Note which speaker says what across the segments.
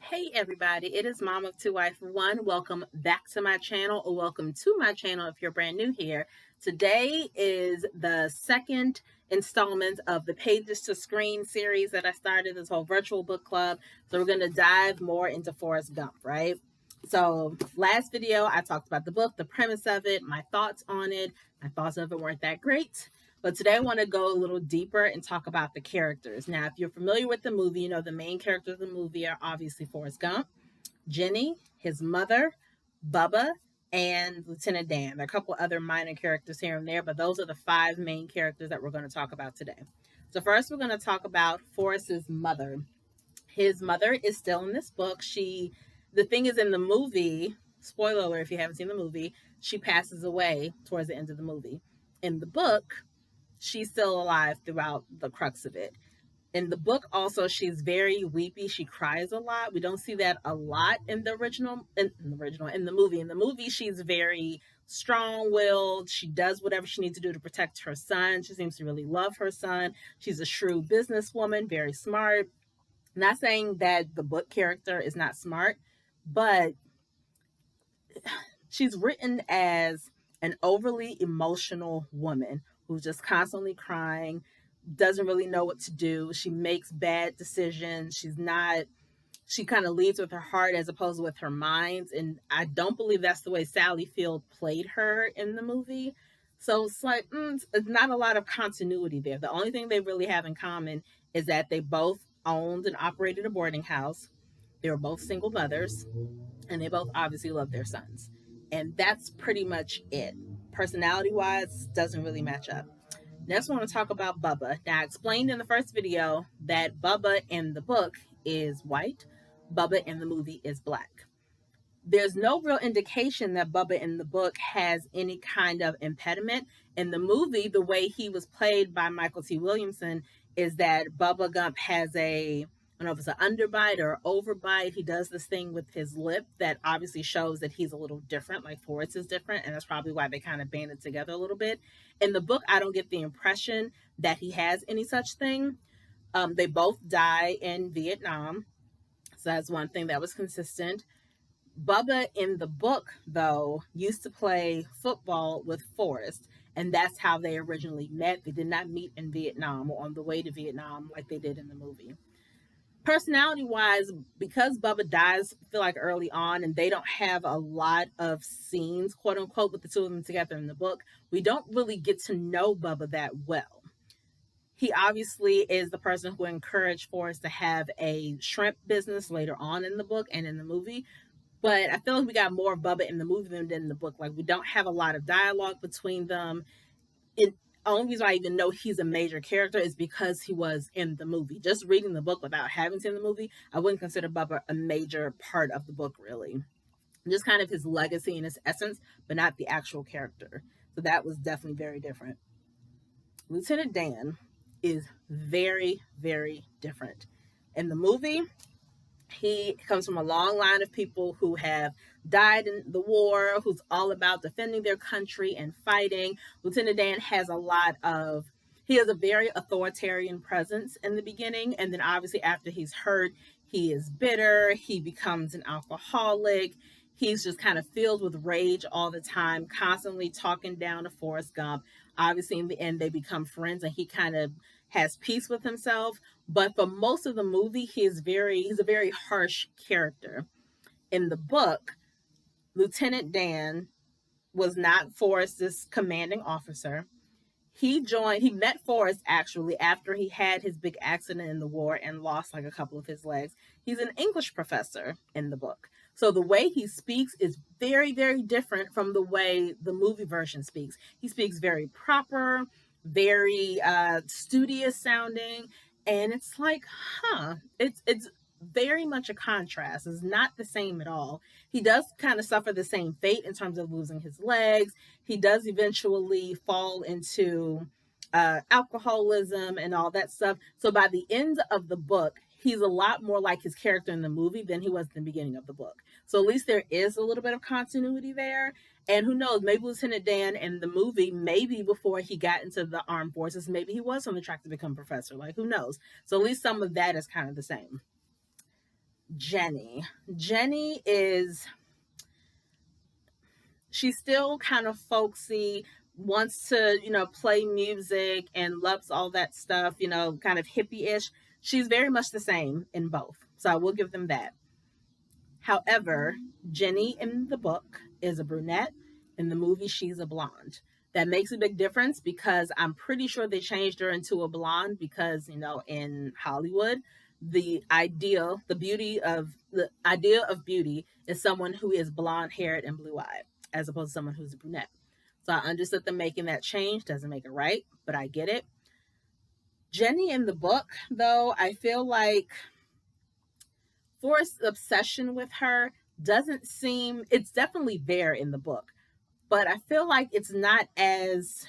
Speaker 1: Hey everybody, it is Mom of Two Wife One. Welcome back to my channel, or welcome to my channel if you're brand new here. Today is the second installment of the Pages to Screen series that I started, this whole virtual book club. So we're going to dive more into Forrest Gump, right? So last video, I talked about the book, the premise of it, my thoughts on it. My thoughts of it weren't that great. But today I want to go a little deeper and talk about the characters. Now, if you're familiar with the movie, you know the main characters of the movie are obviously Forrest Gump, Jenny, his mother, Bubba, and Lieutenant Dan. There are a couple other minor characters here and there, but those are the five main characters that we're going to talk about today. So first, we're going to talk about Forrest's mother. His mother is still in this book. The thing is, in the movie, spoiler alert if you haven't seen the movie, she passes away towards the end of the movie. In the book, she's still alive throughout the crux of it. In the book, also, she's very weepy. She cries a lot. We don't see that a lot in the movie. In the movie, she's very strong-willed. She does whatever she needs to do to protect her son. She seems to really love her son. She's a shrewd businesswoman, very smart. Not saying that the book character is not smart, but she's written as an overly emotional woman who's just constantly crying, doesn't really know what to do. She makes bad decisions. She kind of leads with her heart as opposed to with her mind. And I don't believe that's the way Sally Field played her in the movie. So it's like, it's not a lot of continuity there. The only thing they really have in common is that they both owned and operated a boarding house. They were both single mothers, and they both obviously love their sons. And that's pretty much it. Personality wise, doesn't really match up. Next, I want to talk about Bubba. Now, I explained in the first video that Bubba in the book is white, Bubba in the movie is black. There's no real indication that Bubba in the book has any kind of impediment. In the movie, the way he was played by Michael T. Williamson is that Bubba Gump has I don't know if it's an underbite or overbite. He does this thing with his lip that obviously shows that he's a little different, like Forrest is different, and that's probably why they kind of banded together a little bit. In the book, I don't get the impression that he has any such thing. They both die in Vietnam, so that's one thing that was consistent. Bubba in the book, though, used to play football with Forrest, and that's how they originally met. They did not meet in Vietnam or on the way to Vietnam like they did in the movie. Personality wise, because Bubba dies, I feel like early on, and they don't have a lot of scenes, quote unquote, with the two of them together in the book, we don't really get to know Bubba that well. He obviously is the person who encouraged Forrest to have a shrimp business later on in the book and in the movie. But I feel like we got more of Bubba in the movie than in the book. Like, we don't have a lot of dialogue between them. The only reason I even know he's a major character is because he was in the movie. Just reading the book without having seen the movie, I wouldn't consider Bubba a major part of the book, really. Just kind of his legacy and his essence, but not the actual character. So that was definitely very different. Lieutenant Dan is very, very different. In the movie, he comes from a long line of people who have died in the war, who's all about defending their country and fighting. Lieutenant Dan has he has a very authoritarian presence in the beginning. And then obviously after he's hurt, he is bitter. He becomes an alcoholic. He's just kind of filled with rage all the time, constantly talking down to Forrest Gump. Obviously in the end, they become friends and he kind of has peace with himself. But for most of the movie, he's a very harsh character. In the book, Lieutenant Dan was not Forrest's commanding officer. He met Forrest actually after he had his big accident in the war and lost like a couple of his legs. He's an English professor in the book. So the way he speaks is very, very different from the way the movie version speaks. He speaks very proper, very studious sounding, and it's like, it's very much a contrast. It's not the same at all. He does kind of suffer the same fate in terms of losing his legs. He does eventually fall into alcoholism and all that stuff. So by the end of the book, he's a lot more like his character in the movie than he was in the beginning of the book. So at least there is a little bit of continuity there. And who knows, maybe Lieutenant Dan in the movie, maybe before he got into the armed forces, maybe he was on the track to become a professor. Like, who knows? So at least some of that is kind of the same. Jenny. Jenny is, she's still kind of folksy, wants to, play music and loves all that stuff, kind of hippie-ish. She's very much the same in both. So I will give them that. However, Jenny in the book is a brunette. In the movie, she's a blonde. That makes a big difference because I'm pretty sure they changed her into a blonde because, in Hollywood, the idea of beauty is someone who is blonde haired and blue eyed, as opposed to someone who's a brunette. So I understood them making that change. Doesn't make it right, but I get it. Jenny in the book, though, I feel like Forrest's obsession with her doesn't seem, it's definitely there in the book, but I feel like it's not as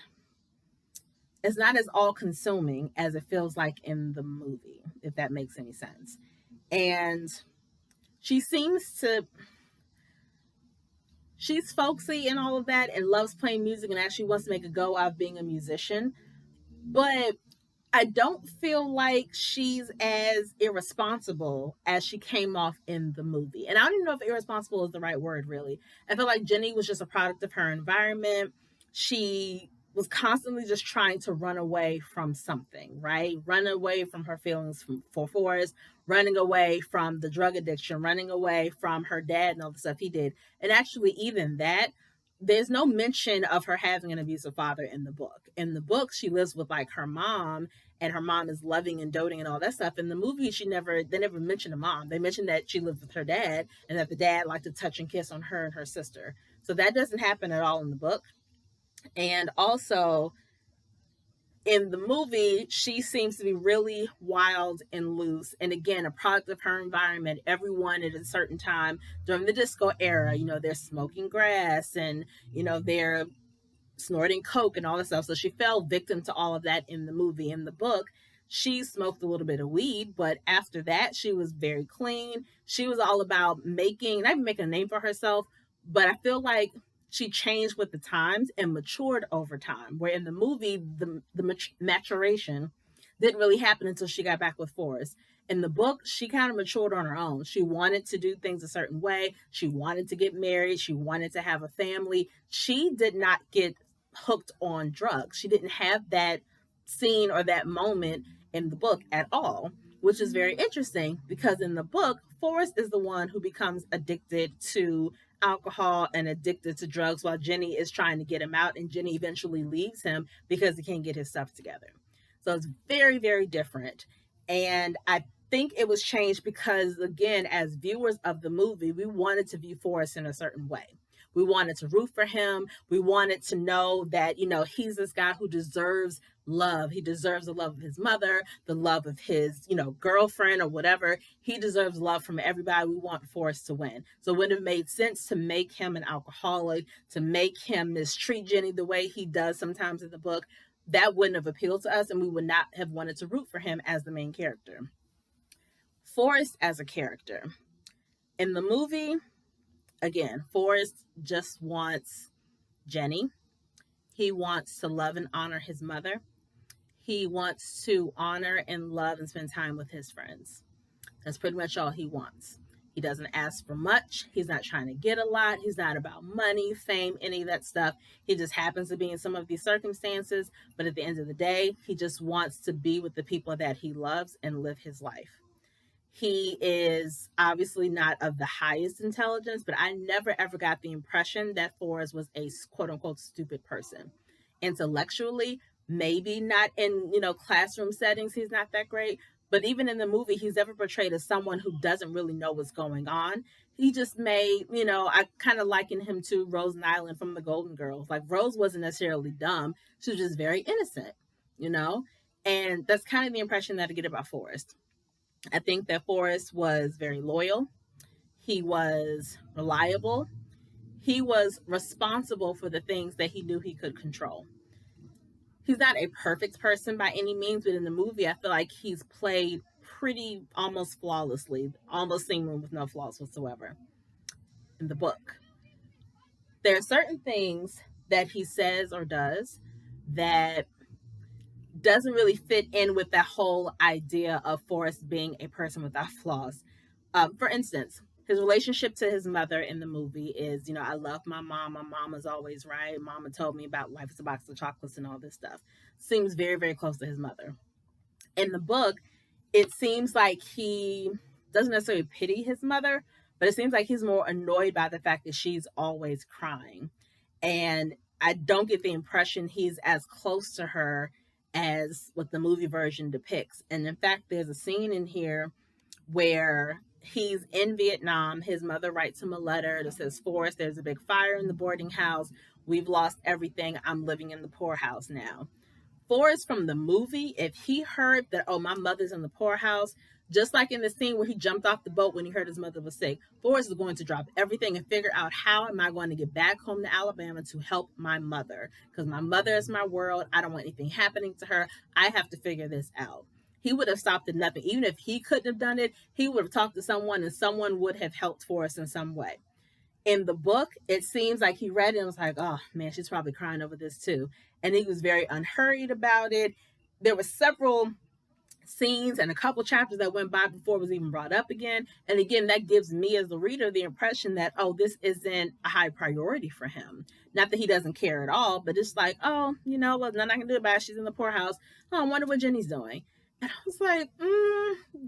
Speaker 1: all consuming as it feels like in the movie, if that makes any sense. And she seems to, she's folksy and all of that and loves playing music and actually wants to make a go out of being a musician, but I don't feel like she's as irresponsible as she came off in the movie. And I don't even know if irresponsible is the right word, really. I feel like Jenny was just a product of her environment. She was constantly just trying to run away from something, right? Run away from her feelings for Forrest, running away from the drug addiction, running away from her dad and all the stuff he did. And actually, even that, there's no mention of her having an abusive father in the book. In the book, she lives with like her mom, and her mom is loving and doting and all that stuff. In the movie, they never mentioned a mom. They mentioned that she lived with her dad and that the dad liked to touch and kiss on her and her sister. So that doesn't happen at all in the book. And also in the movie, she seems to be really wild and loose. And again, a product of her environment. Everyone at a certain time during the disco era, they're smoking grass and, they're snorting coke and all that stuff. So she fell victim to all of that in the movie. In the book, she smoked a little bit of weed, but after that, she was very clean. She was all about not even making a name for herself, but I feel like she changed with the times and matured over time. Where in the movie, the maturation didn't really happen until she got back with Forrest. In the book, she kind of matured on her own. She wanted to do things a certain way. She wanted to get married. She wanted to have a family. She did not get hooked on drugs. She didn't have that scene or that moment in the book at all, which is very interesting because in the book, Forrest is the one who becomes addicted to alcohol and addicted to drugs while Jenny is trying to get him out, and Jenny eventually leaves him because he can't get his stuff together. So it's very, very different. And I think it was changed because, again, as viewers of the movie, we wanted to view Forrest in a certain way. We wanted to root for him. We wanted to know that, he's this guy who deserves love. He deserves the love of his mother, the love of his, girlfriend or whatever. He deserves love from everybody. We want Forrest to win. So it would have made sense to make him an alcoholic, to make him mistreat Jenny the way he does sometimes in the book. That wouldn't have appealed to us, and we would not have wanted to root for him as the main character. Forrest as a character. In the movie, again, Forrest just wants Jenny. He wants to love and honor his mother. He wants to honor and love and spend time with his friends. That's pretty much all he wants. He doesn't ask for much. He's not trying to get a lot. He's not about money, fame, any of that stuff. He just happens to be in some of these circumstances. But at the end of the day, he just wants to be with the people that he loves and live his life. He is obviously not of the highest intelligence, but I never ever got the impression that Forrest was a quote unquote stupid person. Intellectually, maybe not in, classroom settings, he's not that great. But even in the movie, he's never portrayed as someone who doesn't really know what's going on. He just made, I kind of liken him to Rose Nyland from the Golden Girls. Like, Rose wasn't necessarily dumb. She was just very innocent, you know? And that's kind of the impression that I get about Forrest. I think that Forrest was very loyal. He was reliable. He was responsible for the things that he knew he could control. He's not a perfect person by any means, but in the movie, I feel like he's played pretty almost flawlessly, almost seemingly with no flaws whatsoever. In the book, there are certain things that he says or does that doesn't really fit in with that whole idea of Forrest being a person without flaws. For instance, his relationship to his mother in the movie is, I love my mom. My mom is always right. Mama told me about life is a box of chocolates and all this stuff. Seems very, very close to his mother. In the book, it seems like he doesn't necessarily pity his mother, but it seems like he's more annoyed by the fact that she's always crying. And I don't get the impression he's as close to her as what the movie version depicts. And in fact, there's a scene in here where he's in Vietnam. His mother writes him a letter that says, Forrest, there's a big fire in the boarding house. We've lost everything. I'm living in the poorhouse now. Forrest from the movie, if he heard that, oh, my mother's in the poorhouse, just like in the scene where he jumped off the boat when he heard his mother was sick, Forrest is going to drop everything and figure out how am I going to get back home to Alabama to help my mother? Because my mother is my world. I don't want anything happening to her. I have to figure this out. He would have stopped at nothing. Even if he couldn't have done it, he would have talked to someone and someone would have helped Forrest in some way. In the book, it seems like he read it and was like, oh man, she's probably crying over this too. And he was very unhurried about it. There were several scenes and a couple chapters that went by before it was even brought up again. And again, that gives me as the reader the impression that, oh, this isn't a high priority for him. Not that he doesn't care at all, but it's like, oh, well, nothing I can do about it. She's in the poorhouse. Oh, I wonder what Jenny's doing. And I was like,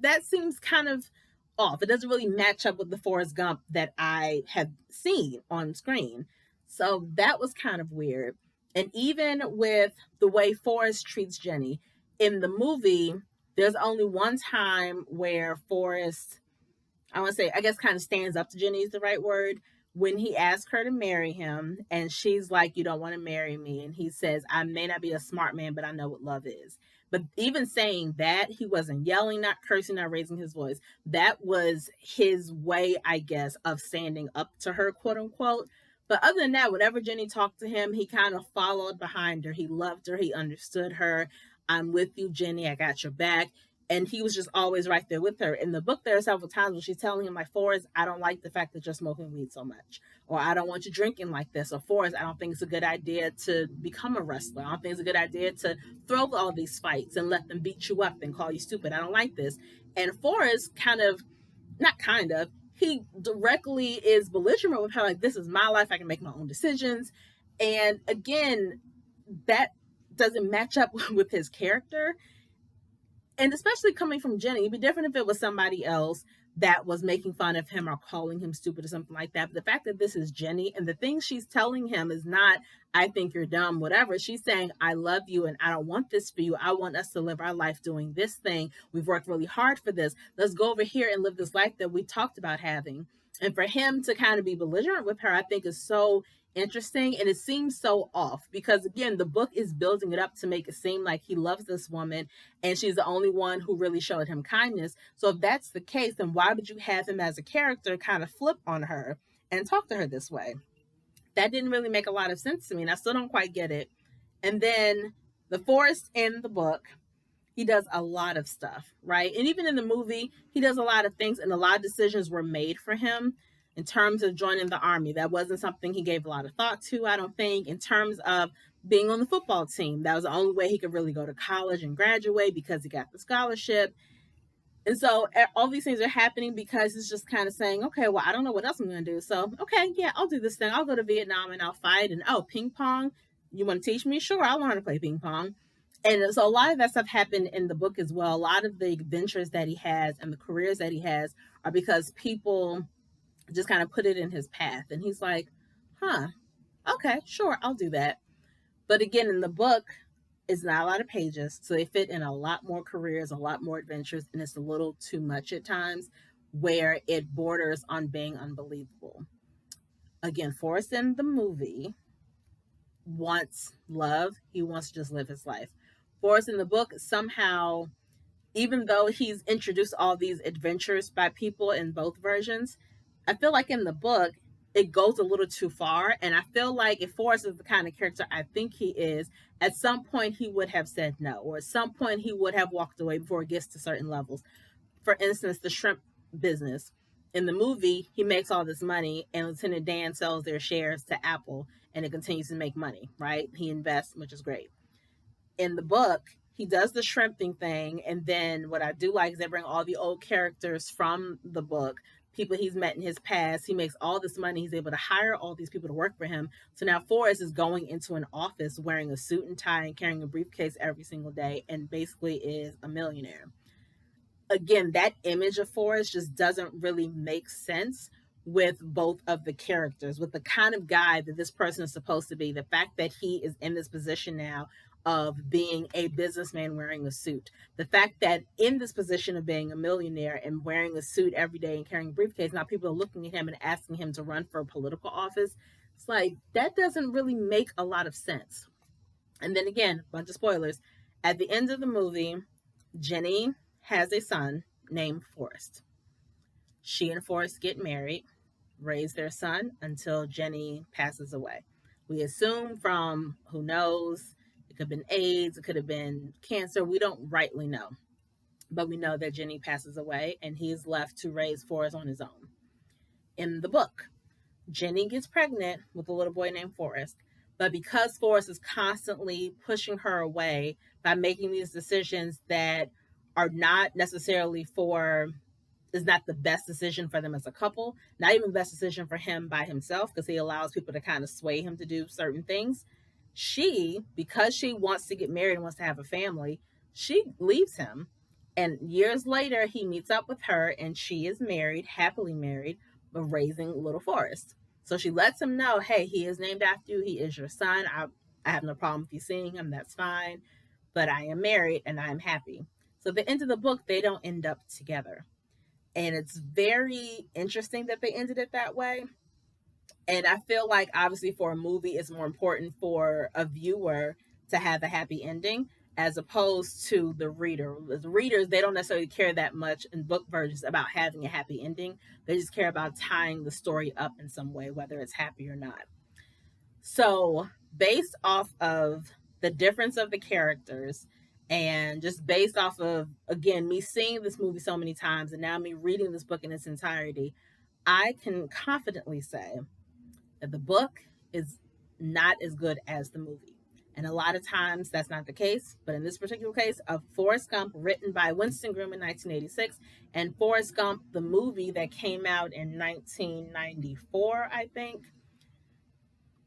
Speaker 1: that seems kind of off. It doesn't really match up with the Forrest Gump that I have seen on screen. So that was kind of weird. And even with the way Forrest treats Jenny in the movie, there's only one time where Forrest, I want to say, I guess kind of stands up to Jenny is the right word, when he asks her to marry him and she's like, you don't want to marry me. And he says, I may not be a smart man, but I know what love is. But even saying that, he wasn't yelling, not cursing, not raising his voice. That was his way, I guess, of standing up to her, quote unquote. But other than that, whenever Jenny talked to him, he kind of followed behind her. He loved her. He understood her. I'm with you, Jenny. I got your back. And he was just always right there with her. In the book, there are several times when she's telling him, like, Forrest, I don't like the fact that you're smoking weed so much. Or I don't want you drinking like this. Or Forrest, I don't think it's a good idea to become a wrestler. I don't think it's a good idea to throw all these fights and let them beat you up and call you stupid. I don't like this. And Forrest he directly is belligerent with her, like, this is my life. I can make my own decisions. And again, that doesn't match up with his character. And especially coming from Jenny, it'd be different if it was somebody else that was making fun of him or calling him stupid or something like that. But the fact that this is Jenny and the thing she's telling him is not, I think you're dumb, whatever. She's saying, I love you and I don't want this for you. I want us to live our life doing this thing. We've worked really hard for this. Let's go over here and live this life that we talked about having. And for him to kind of be belligerent with her, I think is so interesting. And it seems so off because, again, the book is building it up to make it seem like he loves this woman and she's the only one who really showed him kindness. So if that's the case, then why would you have him as a character kind of flip on her and talk to her this way? That didn't really make a lot of sense to me, and I still don't quite get it. And then the Forrest in the book, he does a lot of stuff, right? And even in the movie, he does a lot of things, and a lot of decisions were made for him in terms of joining the army. That wasn't something he gave a lot of thought to, I don't think. In terms of being on the football team, that was the only way he could really go to college and graduate because he got the scholarship. And so all these things are happening because he's just kind of saying, okay, well, I don't know what else I'm going to do. So, okay, yeah, I'll do this thing. I'll go to Vietnam and I'll fight. And, oh, ping pong, you want to teach me? Sure, I'll learn how to play ping pong. And so a lot of that stuff happened in the book as well. A lot of the adventures that he has and the careers that he has are because people just kind of put it in his path. And he's like, okay, sure, I'll do that. But again, in the book, it's not a lot of pages. So they fit in a lot more careers, a lot more adventures, and it's a little too much at times where it borders on being unbelievable. Again, Forrest in the movie wants love. He wants to just live his life. Forrest in the book, somehow, even though he's introduced all these adventures by people in both versions, I feel like in the book, it goes a little too far. And I feel like if Forrest is the kind of character I think he is, at some point he would have said no, or at some point he would have walked away before it gets to certain levels. For instance, the shrimp business. In the movie, he makes all this money and Lieutenant Dan sells their shares to Apple and it continues to make money, right? He invests, which is great. In the book, he does the shrimping thing, and then what I do like is they bring all the old characters from the book, people he's met in his past. He makes all this money. He's able to hire all these people to work for him. So now Forrest is going into an office wearing a suit and tie and carrying a briefcase every single day, and basically is a millionaire. Again, that image of Forrest just doesn't really make sense with both of the characters, with the kind of guy that this person is supposed to be. The fact that he is in this position now of being a businessman wearing a suit, the fact that in this position of being a millionaire and wearing a suit every day and carrying a briefcase, now people are looking at him and asking him to run for a political office. It's like, that doesn't really make a lot of sense. And then again, a bunch of spoilers. At the end of the movie, Jenny has a son named Forrest. She and Forrest get married, raise their son until Jenny passes away. We assume from who knows, it could have been AIDS, it could have been cancer. We don't rightly know. But we know that Jenny passes away and he's left to raise Forrest on his own. In the book, Jenny gets pregnant with a little boy named Forrest. But because Forrest is constantly pushing her away by making these decisions that are not necessarily for, is not the best decision for them as a couple, not even the best decision for him by himself, because he allows people to kind of sway him to do certain things. She, because she wants to get married and wants to have a family, she leaves him. And years later, he meets up with her and she is married, happily married, but raising little Forrest. So she lets him know, hey, he is named after you. He is your son. I have no problem with you seeing him. That's fine. But I am married and I am happy. So at the end of the book, they don't end up together. And it's very interesting that they ended it that way. And I feel like obviously for a movie, it's more important for a viewer to have a happy ending as opposed to the reader. The readers, they don't necessarily care that much in book versions about having a happy ending. They just care about tying the story up in some way, whether it's happy or not. So based off of the difference of the characters and just based off of, again, me seeing this movie so many times and now me reading this book in its entirety, I can confidently say that the book is not as good as the movie. And a lot of times that's not the case. But in this particular case of Forrest Gump, written by Winston Groom in 1986, and Forrest Gump, the movie that came out in 1994, I think.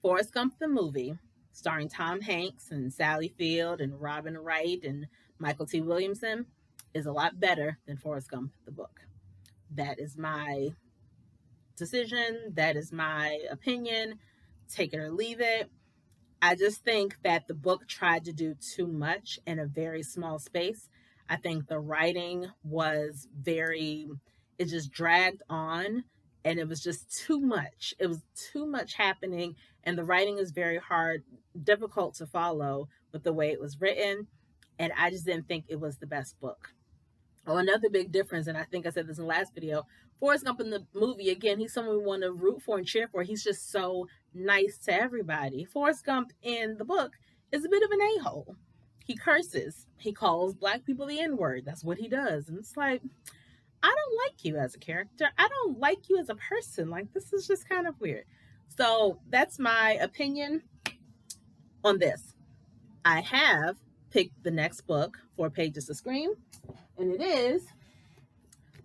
Speaker 1: Forrest Gump, the movie, starring Tom Hanks and Sally Field and Robin Wright and Michael T. Williamson, is a lot better than Forrest Gump, the book. That is my decision. That is my opinion. Take it or leave it. I just think that the book tried to do too much in a very small space. I think the writing was very, it just dragged on and it was just too much. It was too much happening and the writing is very hard, difficult to follow with the way it was written. And I just didn't think it was the best book. Oh, another big difference, and I think I said this in the last video, Forrest Gump in the movie, again, he's someone we want to root for and cheer for. He's just so nice to everybody. Forrest Gump in the book is a bit of an a-hole. He curses. He calls black people the N-word. That's what he does. And it's like, I don't like you as a character. I don't like you as a person. Like, this is just kind of weird. So that's my opinion on this. I have picked the next book for Pages to Scream, and it is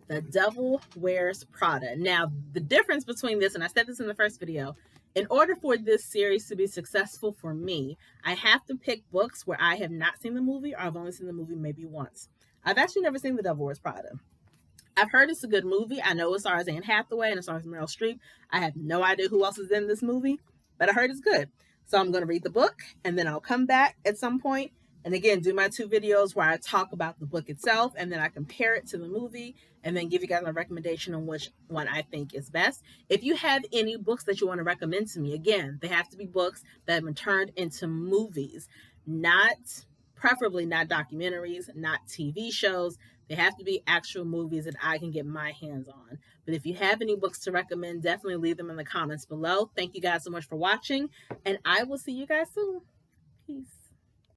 Speaker 1: The Devil Wears Prada. Now, the difference between this, and I said this in the first video, in order for this series to be successful for me, I have to pick books where I have not seen the movie or I've only seen the movie maybe once. I've actually never seen The Devil Wears Prada. I've heard it's a good movie. I know it stars Anne Hathaway and it stars Meryl Streep. I have no idea who else is in this movie, but I heard it's good. So I'm going to read the book and then I'll come back at some point and again do my 2 videos where I talk about the book itself and then I compare it to the movie and then give you guys a recommendation on which one I think is best. If you have any books that you want to recommend to me, again, they have to be books that have been turned into movies, preferably not documentaries, not TV shows. They have to be actual movies that I can get my hands on. But if you have any books to recommend, definitely leave them in the comments below. Thank you guys so much for watching, and I will see you guys soon. Peace.